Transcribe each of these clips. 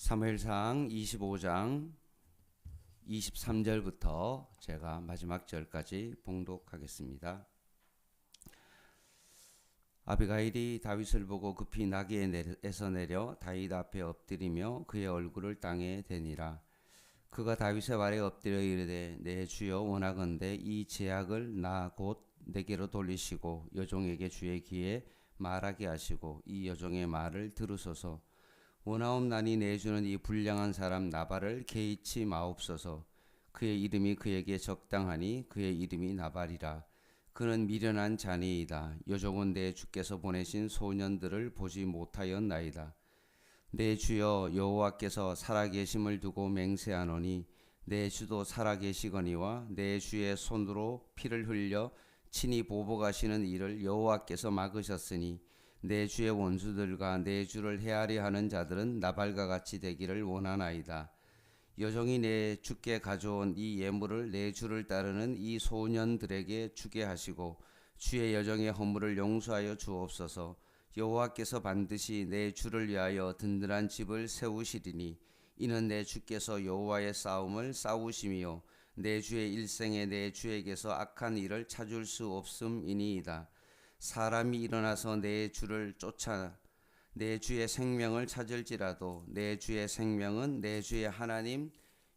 사무엘상 25장 23절부터 제가 마지막 절까지 봉독하겠습니다. 아비가일이 다윗을 보고 급히 나귀에서 내려 다윗 앞에 엎드리며 그의 얼굴을 땅에 대니라. 그가 다윗의 발에 엎드려 이르되 내 주여 원하건대 이 제약을 나 곧 내게로 돌리시고 여종에게 주의 귀에 말하게 하시고 이 여종의 말을 들으소서. 원하옵나니 내주는 이 불량한 사람 나발을 개의치 마옵소서. 그의 이름이 그에게 적당하니 그의 이름이 나발이라. 그는 미련한 자니이다. 여종은 내 주께서 보내신 소년들을 보지 못하였나이다. 내 주여 여호와께서 살아계심을 두고 맹세하노니 내 주도 살아계시거니와 내 주의 손으로 피를 흘려 친히 보복하시는 일을 여호와께서 막으셨으니 내 주의 원수들과 내 주를 헤아려 하는 자들은 나발과 같이 되기를 원하나이다. 여종이 내 주께 가져온 이 예물을 내 주를 따르는 이 소년들에게 주게 하시고 주의 여종의 허물을 용서하여 주옵소서. 여호와께서 반드시 내 주를 위하여 든든한 집을 세우시리니 이는 내 주께서 여호와의 싸움을 싸우심이요 내 주의 일생에 내 주에게서 악한 일을 찾을 수 없음이니이다. 사람이 일어나서 내 주를 쫓아 내 주의 생명을 찾을지라도 내 주의 생명은 내 주의 하나님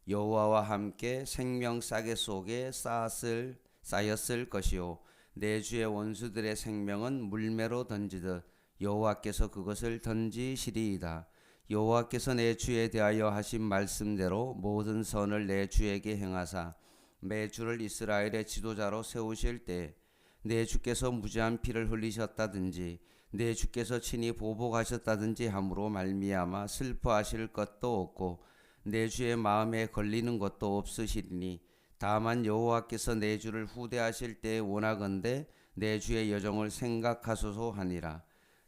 여호와와 함께 생명 싸개 속에 쌓였을 것이요 내 주의 원수들의 생명은 물매로 던지듯 여호와께서 그것을 던지시리이다. 여호와께서 내 주에 대하여 하신 말씀대로 모든 선을 내 주에게 행하사 내 주를 이스라엘의 지도자로 세우실 때 내 주께서 무죄한 피를 흘리셨다든지 내 주께서 친히 보복하셨다든지 함으로 말미암아 슬퍼하실 것도 없고 내 주의 마음에 걸리는 것도 없으시리니 다만 여호와께서 내 주를 후대하실 때에 원하건대 내 주의 여종을 생각하소서 하니라.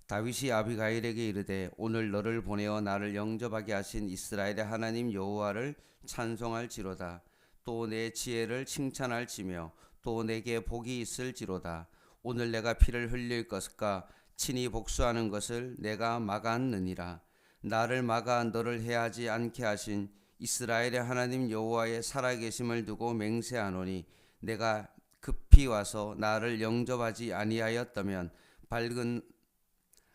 다윗이 아비가일에게 이르되 오늘 너를 보내어 나를 영접하게 하신 이스라엘의 하나님 여호와를 찬송할지로다. 또 내 지혜를 칭찬할지며 또 내게 복이 있을지로다. 오늘 내가 피를 흘릴 것과 친히 복수하는 것을 내가 막았느니라. 나를 막아 너를 해하지 않게 하신 이스라엘의 하나님 여호와의 살아계심을 두고 맹세하노니 내가 급히 와서 나를 영접하지 아니하였다면 밝은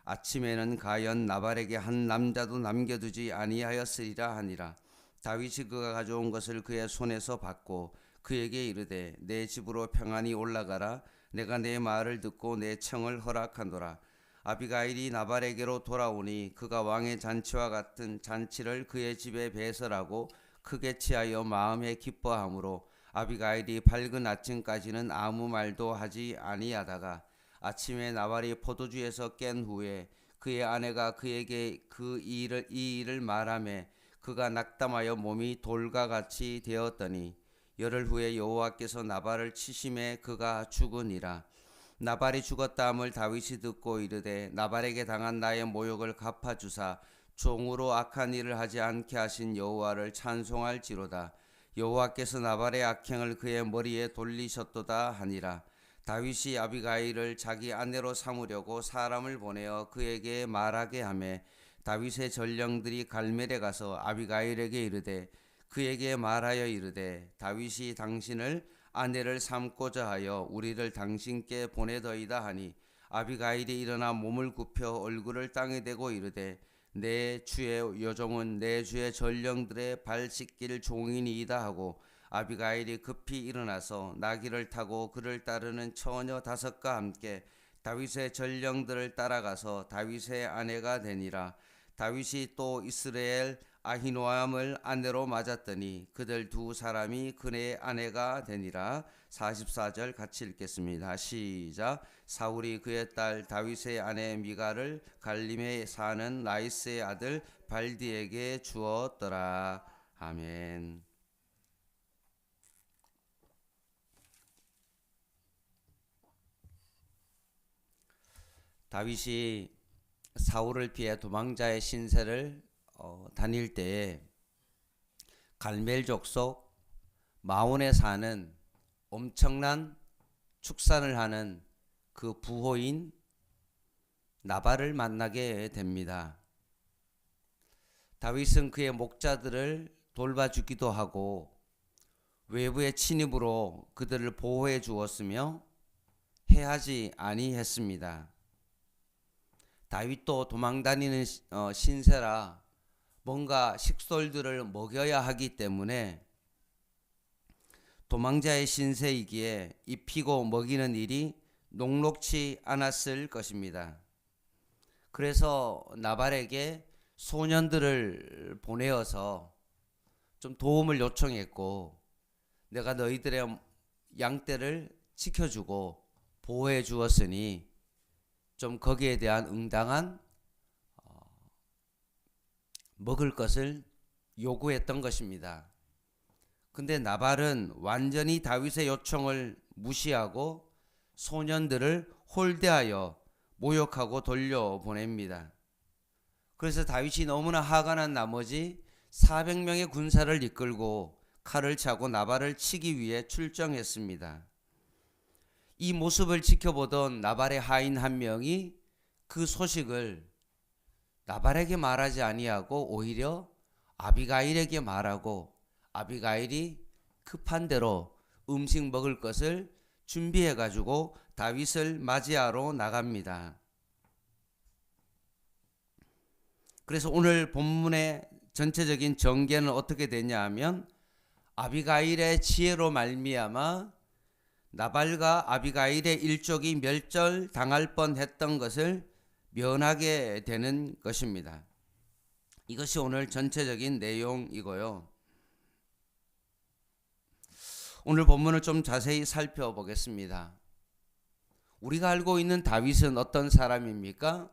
아침에는 가연 나발에게 한 남자도 남겨두지 아니하였으리라 하니라. 다윗이 그가 가져온 것을 그의 손에서 받고 그에게 이르되 내 집으로 평안히 올라가라. 내가 내 말을 듣고 내 청을 허락하노라. 아비가일이 나발에게로 돌아오니 그가 왕의 잔치와 같은 잔치를 그의 집에 배설하고 크게 취하여 마음에 기뻐하므로 아비가일이 밝은 아침까지는 아무 말도 하지 아니하다가 아침에 나발이 포도주에서 깬 후에 그의 아내가 그에게 이 일을 말하매 그가 낙담하여 몸이 돌과 같이 되었더니 열흘 후에 여호와께서 나발을 치심에 그가 죽으니라. 나발이 죽었다 함을 다윗이 듣고 이르되 나발에게 당한 나의 모욕을 갚아주사 종으로 악한 일을 하지 않게 하신 여호와를 찬송할지로다. 여호와께서 나발의 악행을 그의 머리에 돌리셨도다 하니라. 다윗이 아비가일을 자기 아내로 삼으려고 사람을 보내어 그에게 말하게 하매 다윗의 전령들이 갈멜에 가서 아비가일에게 이르되 그에게 말하여 이르되 다윗이 당신을 아내를 삼고자 하여 우리를 당신께 보내더이다 하니 아비가일이 일어나 몸을 굽혀 얼굴을 땅에 대고 이르되 내 주의 여종은 내 주의 전령들의 발 씻길 종이니이다 하고 아비가일이 급히 일어나서 나귀를 타고 그를 따르는 처녀 5과 함께 다윗의 전령들을 따라가서 다윗의 아내가 되니라. 다윗이 또 이스라엘 아히노암을 아내로 맞았더니 그들 두 사람이 그의 아내가 되니라. 44절 같이 읽겠습니다. 시작. 사울이 그의 딸 다윗의 아내 미갈을 갈림에 사는 라이스의 아들 발디에게 주었더라. 아멘. 다윗이 사울을 피해 도망자의 신세를 다닐 때에 갈멜 족속 마온에 사는 엄청난 축산을 하는 그 부호인 나발을 만나게 됩니다. 다윗은 그의 목자들을 돌봐주기도 하고 외부의 침입으로 그들을 보호해 주었으며 해하지 아니했습니다. 다윗도 도망다니는 신세라 뭔가 식솔들을 먹여야 하기 때문에 도망자의 신세이기에 입히고 먹이는 일이 녹록지 않았을 것입니다. 그래서 나발에게 소년들을 보내어서 좀 도움을 요청했고, 내가 너희들의 양떼를 지켜주고 보호해 주었으니 좀 거기에 대한 응당한 먹을 것을 요구했던 것입니다. 근데 나발은 완전히 다윗의 요청을 무시하고 소년들을 홀대하여 모욕하고 돌려보냅니다. 그래서 다윗이 너무나 화가 난 나머지 400명의 군사를 이끌고 칼을 차고 나발을 치기 위해 출정했습니다. 이 모습을 지켜보던 나발의 하인 한 명이 그 소식을 나발에게 말하지 아니하고 오히려 아비가일에게 말하고, 아비가일이 급한 대로 음식 먹을 것을 준비해 가지고 다윗을 맞이하러 나갑니다. 그래서 오늘 본문의 전체적인 전개는 어떻게 되냐 하면, 아비가일의 지혜로 말미암아 나발과 아비가일의 일족이 멸절당할 뻔했던 것을 면하게 되는 것입니다. 이것이 오늘 전체적인 내용이고요. 오늘 본문을 좀 자세히 살펴보겠습니다. 우리가 알고 있는 다윗은 어떤 사람입니까?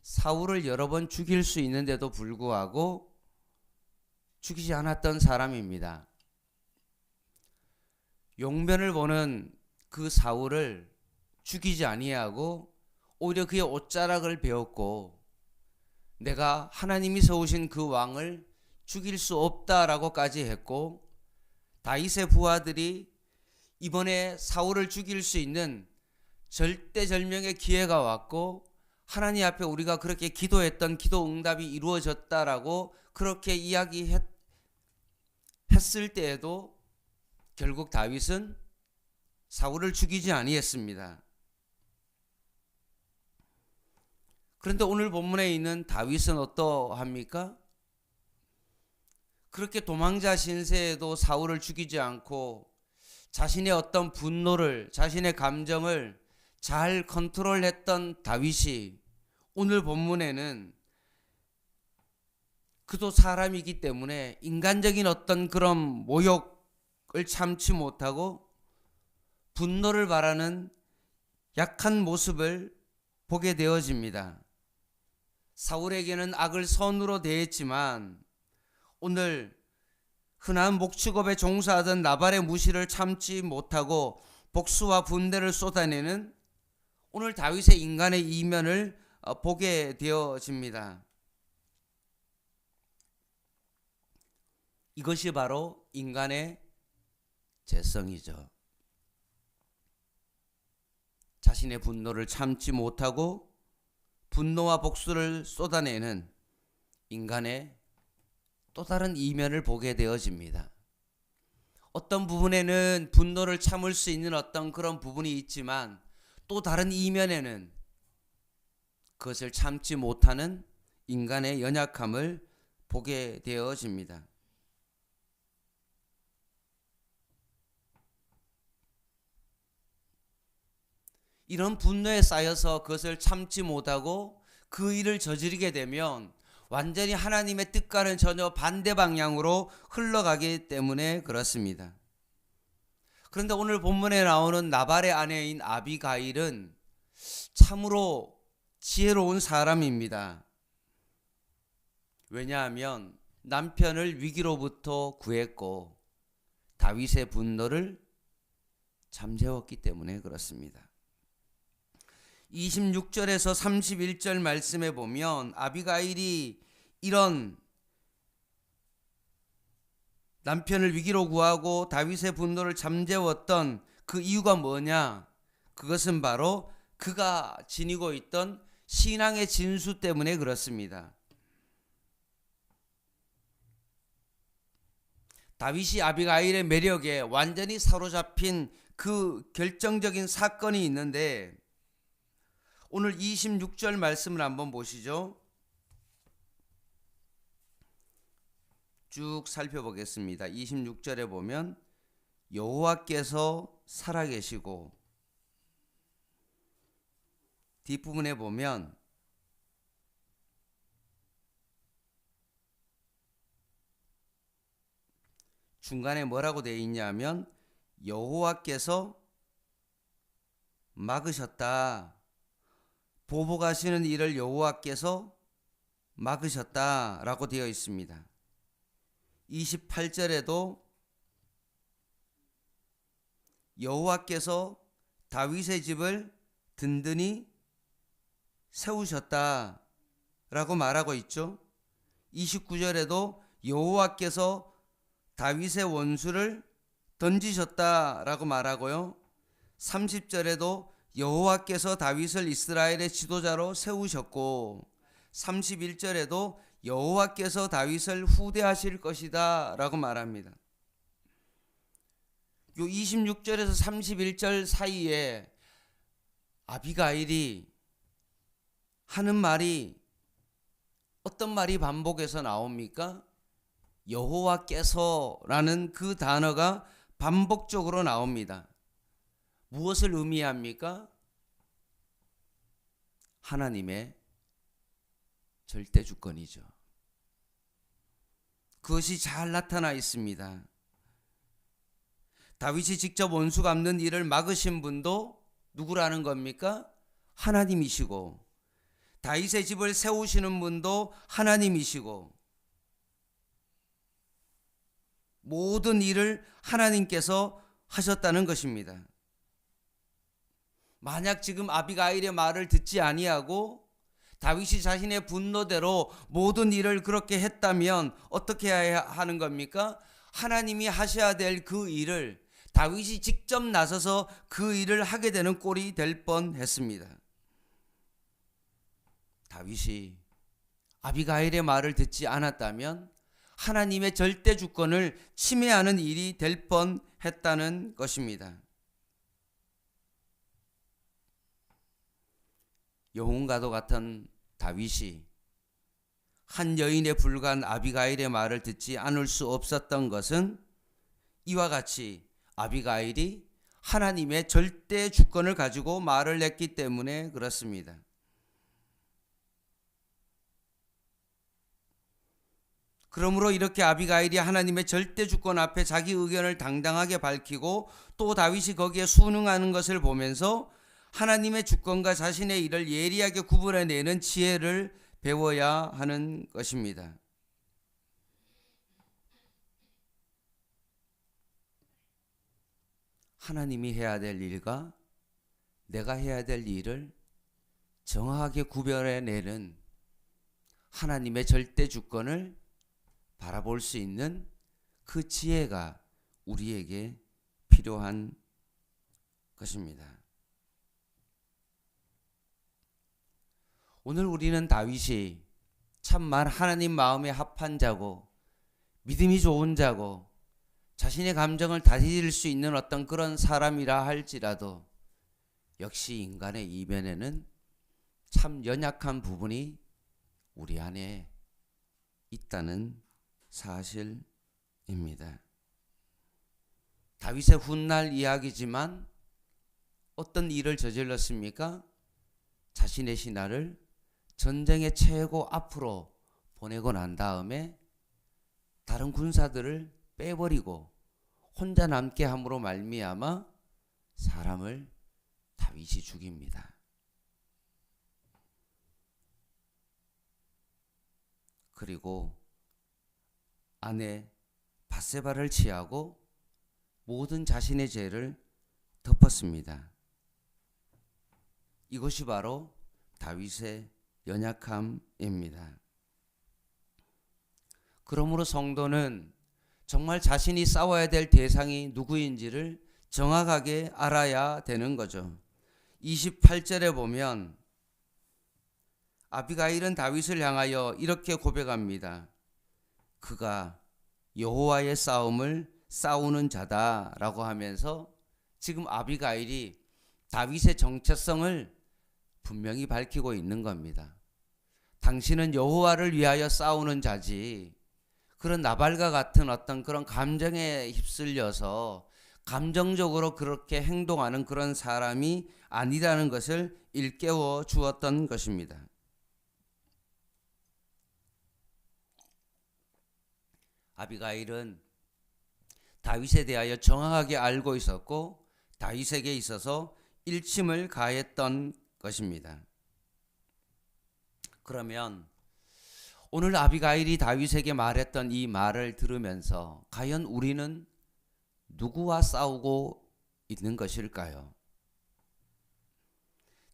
사울을 여러 번 죽일 수 있는데도 불구하고 죽이지 않았던 사람입니다. 용변을 보는 그 사울을 죽이지 아니하고 오히려 그의 옷자락을 베었고, 내가 하나님이 세우신 그 왕을 죽일 수 없다라고까지 했고, 다윗의 부하들이 이번에 사울을 죽일 수 있는 절대절명의 기회가 왔고 하나님 앞에 우리가 그렇게 기도했던 기도 응답이 이루어졌다라고 그렇게 이야기했을 때에도 결국 다윗은 사울을 죽이지 아니했습니다. 그런데 오늘 본문에 있는 다윗은 어떠합니까? 그렇게 도망자 신세에도 사울을 죽이지 않고 자신의 어떤 분노를, 자신의 감정을 잘 컨트롤했던 다윗이 오늘 본문에는 그도 사람이기 때문에 인간적인 어떤 그런 모욕을 참지 못하고 분노를 발하는 약한 모습을 보게 되어집니다. 사울에게는 악을 선으로 대했지만 오늘 흔한 목축업에 종사하던 나발의 무시를 참지 못하고 복수와 분대를 쏟아내는 오늘 다윗의 인간의 이면을 보게 되어집니다. 이것이 바로 인간의 죄성이죠. 자신의 분노를 참지 못하고 분노와 복수를 쏟아내는 인간의 또 다른 이면을 보게 되어집니다. 어떤 부분에는 분노를 참을 수 있는 어떤 그런 부분이 있지만 또 다른 이면에는 그것을 참지 못하는 인간의 연약함을 보게 되어집니다. 이런 분노에 쌓여서 그것을 참지 못하고 그 일을 저지르게 되면 완전히 하나님의 뜻과는 전혀 반대 방향으로 흘러가기 때문에 그렇습니다. 그런데 오늘 본문에 나오는 나발의 아내인 아비가일은 참으로 지혜로운 사람입니다. 왜냐하면 남편을 위기로부터 구했고 다윗의 분노를 잠재웠기 때문에 그렇습니다. 26절에서 31절 말씀에 보면 아비가일이 이런 남편을 위기로 구하고 다윗의 분노를 잠재웠던 그 이유가 뭐냐? 그것은 바로 그가 지니고 있던 신앙의 진수 때문에 그렇습니다. 다윗이 아비가일의 매력에 완전히 사로잡힌 그 결정적인 사건이 있는데 오늘 26절 말씀을 한번 보시죠. 쭉 살펴보겠습니다. 26절에 보면 여호와께서 살아계시고 뒷부분에 보면 중간에 뭐라고 되어 있냐면 여호와께서 막으셨다. 보복하시는 일을 여호와께서 막으셨다라고 되어 있습니다. 28절에도 여호와께서 다윗의 집을 든든히 세우셨다라고 말하고 있죠. 29절에도 여호와께서 다윗의 원수를 던지셨다라고 말하고요. 30절에도 여호와께서 다윗을 이스라엘의 지도자로 세우셨고 31절에도 여호와께서 다윗을 후대하실 것이다 라고 말합니다. 요 26절에서 31절 사이에 아비가일이 하는 말이 어떤 말이 반복해서 나옵니까? 여호와께서라는 그 단어가 반복적으로 나옵니다. 무엇을 의미합니까? 하나님의 절대 주권이죠. 그것이 잘 나타나 있습니다. 다윗이 직접 원수 갚는 일을 막으신 분도 누구라는 겁니까? 하나님이시고 다윗의 집을 세우시는 분도 하나님이시고 모든 일을 하나님께서 하셨다는 것입니다. 만약 지금 아비가일의 말을 듣지 아니하고 다윗이 자신의 분노대로 모든 일을 그렇게 했다면 어떻게 해야 하는 겁니까? 하나님이 하셔야 될 그 일을 다윗이 직접 나서서 그 일을 하게 되는 꼴이 될 뻔했습니다. 다윗이 아비가일의 말을 듣지 않았다면 하나님의 절대 주권을 침해하는 일이 될 뻔했다는 것입니다. 영혼과도 같은 다윗이 한 여인에 불과한 아비가일의 말을 듣지 않을 수 없었던 것은 이와 같이 아비가일이 하나님의 절대 주권을 가지고 말을 했기 때문에 그렇습니다. 그러므로 이렇게 아비가일이 하나님의 절대 주권 앞에 자기 의견을 당당하게 밝히고 또 다윗이 거기에 순응하는 것을 보면서 하나님의 주권과 자신의 일을 예리하게 구분해내는 지혜를 배워야 하는 것입니다. 하나님이 해야 될 일과 내가 해야 될 일을 정확하게 구별해내는 하나님의 절대 주권을 바라볼 수 있는 그 지혜가 우리에게 필요한 것입니다. 오늘 우리는 다윗이 참말 하나님 마음에 합한 자고 믿음이 좋은 자고 자신의 감정을 다스릴 수 있는 어떤 그런 사람이라 할지라도 역시 인간의 이면에는 참 연약한 부분이 우리 안에 있다는 사실입니다. 다윗의 훗날 이야기지만 어떤 일을 저질렀습니까? 자신의 신하를 전쟁의 최고 앞으로 보내고 난 다음에 다른 군사들을 빼버리고 혼자 남게 함으로 말미암아 사람을 다윗이 죽입니다. 그리고 아내 밧세바를 취하고 모든 자신의 죄를 덮었습니다. 이것이 바로 다윗의 연약함입니다. 그러므로 성도는 정말 자신이 싸워야 될 대상이 누구인지를 정확하게 알아야 되는 거죠. 28절에 보면 아비가일은 다윗을 향하여 이렇게 고백합니다. 그가 여호와의 싸움을 싸우는 자다라고 하면서 지금 아비가일이 다윗의 정체성을 분명히 밝히고 있는 겁니다. 당신은 여호와를 위하여 싸우는 자지, 그런 나발과 같은 어떤 그런 감정에 휩쓸려서 감정적으로 그렇게 행동하는 그런 사람이 아니라는 것을 일깨워 주었던 것입니다. 아비가일은 다윗에 대하여 정확하게 알고 있었고 다윗에게 있어서 일침을 가했던 것입니다. 그러면 오늘 아비가일이 다윗에게 말했던 이 말을 들으면서 과연 우리는 누구와 싸우고 있는 것일까요?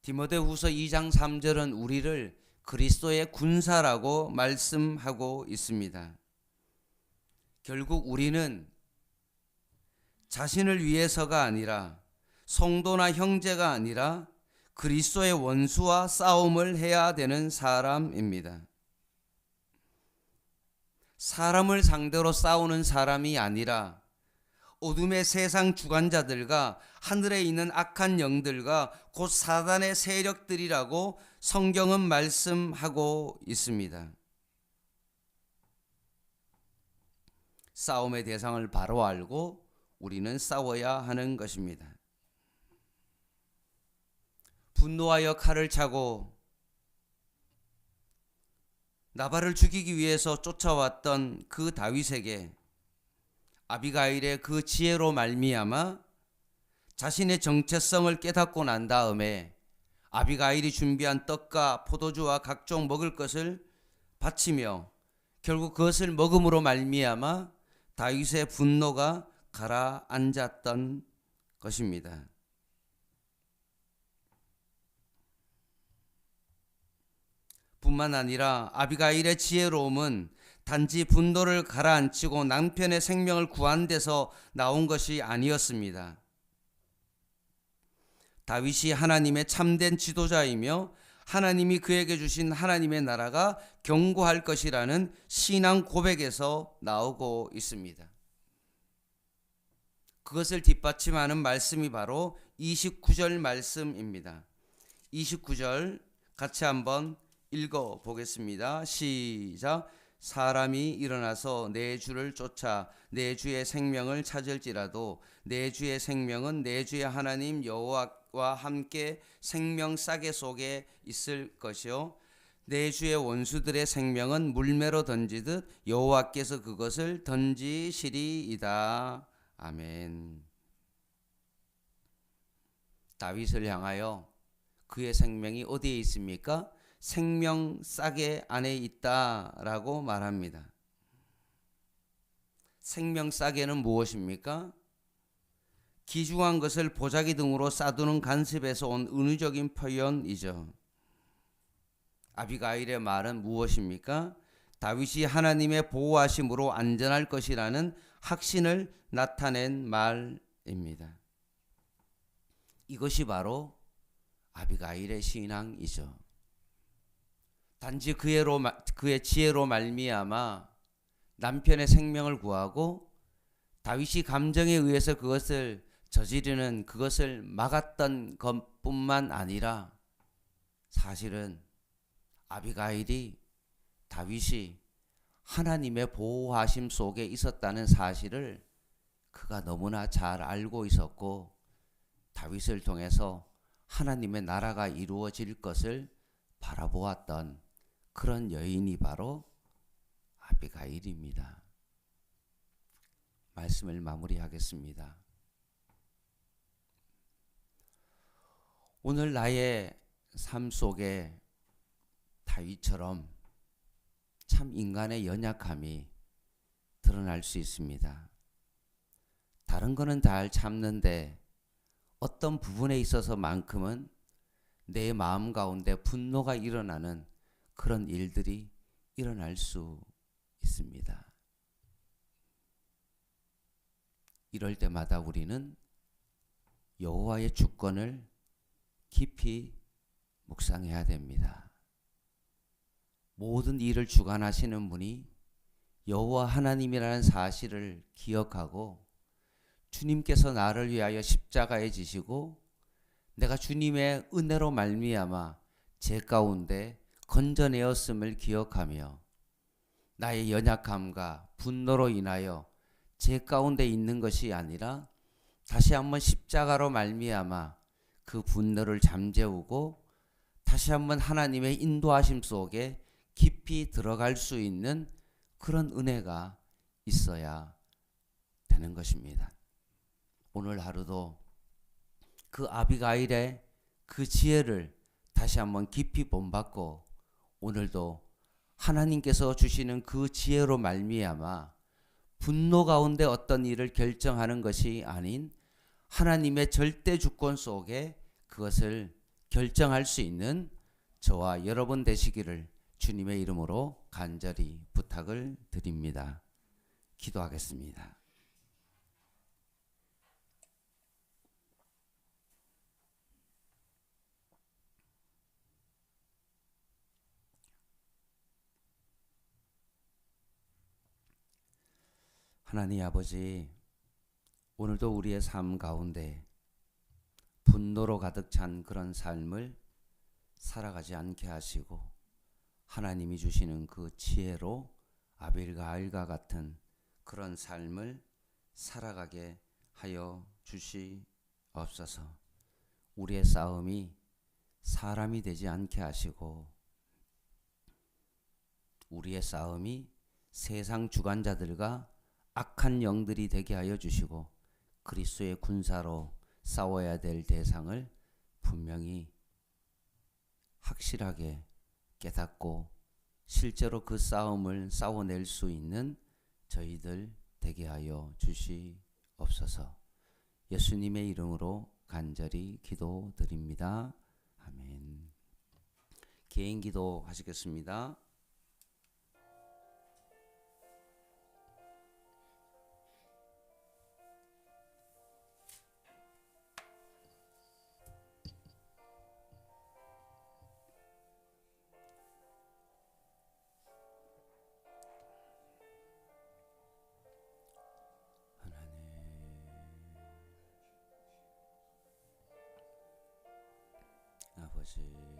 디모데후서 2장 3절은 우리를 그리스도의 군사라고 말씀하고 있습니다. 결국 우리는 자신을 위해서가 아니라 성도나 형제가 아니라 그리스도의 원수와 싸움을 해야 되는 사람입니다. 사람을 상대로 싸우는 사람이 아니라 어둠의 세상 주관자들과 하늘에 있는 악한 영들과 곧 사단의 세력들이라고 성경은 말씀하고 있습니다. 싸움의 대상을 바로 알고 우리는 싸워야 하는 것입니다. 분노하여 칼을 차고 나발을 죽이기 위해서 쫓아왔던 그 다윗에게 아비가일의 그 지혜로 말미암아 자신의 정체성을 깨닫고 난 다음에 아비가일이 준비한 떡과 포도주와 각종 먹을 것을 바치며 결국 그것을 먹음으로 말미암아 다윗의 분노가 가라앉았던 것입니다. 뿐만 아니라 아비가일의 지혜로움은 단지 분노를 가라앉히고 남편의 생명을 구한 데서 나온 것이 아니었습니다. 다윗이 하나님의 참된 지도자이며 하나님이 그에게 주신 하나님의 나라가 견고할 것이라는 신앙 고백에서 나오고 있습니다. 그것을 뒷받침하는 말씀이 바로 29절 말씀입니다. 29절 같이 한번 읽어 보겠습니다. 시작. 사람이 일어나서 내 주를 쫓아 내 주의 생명을 찾을지라도 내 주의 생명은 내 주의 하나님 여호와와 함께 생명 싸개 속에 있을 것이요 내 주의 원수들의 생명은 물매로 던지듯 여호와께서 그것을 던지시리이다. 아멘. 다윗을 향하여 그의 생명이 어디에 있습니까? 생명 싸개 안에 있다라고 말합니다. 생명 싸개는 무엇입니까? 귀중한 것을 보자기 등으로 싸두는 간섭에서 온 은유적인 표현이죠. 아비가일의 말은 무엇입니까? 다윗이 하나님의 보호하심으로 안전할 것이라는 확신을 나타낸 말입니다. 이것이 바로 아비가일의 신앙이죠. 단지 그의 지혜로 말미암아 남편의 생명을 구하고 다윗이 감정에 의해서 그것을 저지르는 그것을 막았던 것뿐만 아니라 사실은 아비가일이 다윗이 하나님의 보호하심 속에 있었다는 사실을 그가 너무나 잘 알고 있었고 다윗을 통해서 하나님의 나라가 이루어질 것을 바라보았던 그런 여인이 바로 아비가일입니다. 말씀을 마무리하겠습니다. 오늘 나의 삶 속에 다윗처럼 참 인간의 연약함이 드러날 수 있습니다. 다른 거는 잘 참는데 어떤 부분에 있어서만큼은 내 마음 가운데 분노가 일어나는 그런 일들이 일어날 수 있습니다. 이럴 때마다 우리는 여호와의 주권을 깊이 묵상해야 됩니다. 모든 일을 주관하시는 분이 여호와 하나님이라는 사실을 기억하고 주님께서 나를 위하여 십자가에 지시고 내가 주님의 은혜로 말미암아 제 가운데 건져내었음을 기억하며 나의 연약함과 분노로 인하여 제 가운데 있는 것이 아니라 다시 한번 십자가로 말미암아 그 분노를 잠재우고 다시 한번 하나님의 인도하심 속에 깊이 들어갈 수 있는 그런 은혜가 있어야 되는 것입니다. 오늘 하루도 그 아비가일의 그 지혜를 다시 한번 깊이 본받고 오늘도 하나님께서 주시는 그 지혜로 말미암아 분노 가운데 어떤 일을 결정하는 것이 아닌 하나님의 절대 주권 속에 그것을 결정할 수 있는 저와 여러분 되시기를 주님의 이름으로 간절히 부탁을 드립니다. 기도하겠습니다. 하나님 아버지, 오늘도 우리의 삶 가운데 분노로 가득 찬 그런 삶을 살아가지 않게 하시고 하나님이 주시는 그 지혜로 아벨과 아일과 같은 그런 삶을 살아가게 하여 주시옵소서. 우리의 싸움이 사람이 되지 않게 하시고 우리의 싸움이 세상 주관자들과 악한 영들이 되게 하여 주시고 그리스도의 군사로 싸워야 될 대상을 분명히 확실하게 깨닫고 실제로 그 싸움을 싸워낼 수 있는 저희들 되게 하여 주시옵소서. 예수님의 이름으로 간절히 기도드립니다. 아멘. 개인 기도 하시겠습니다. 아버지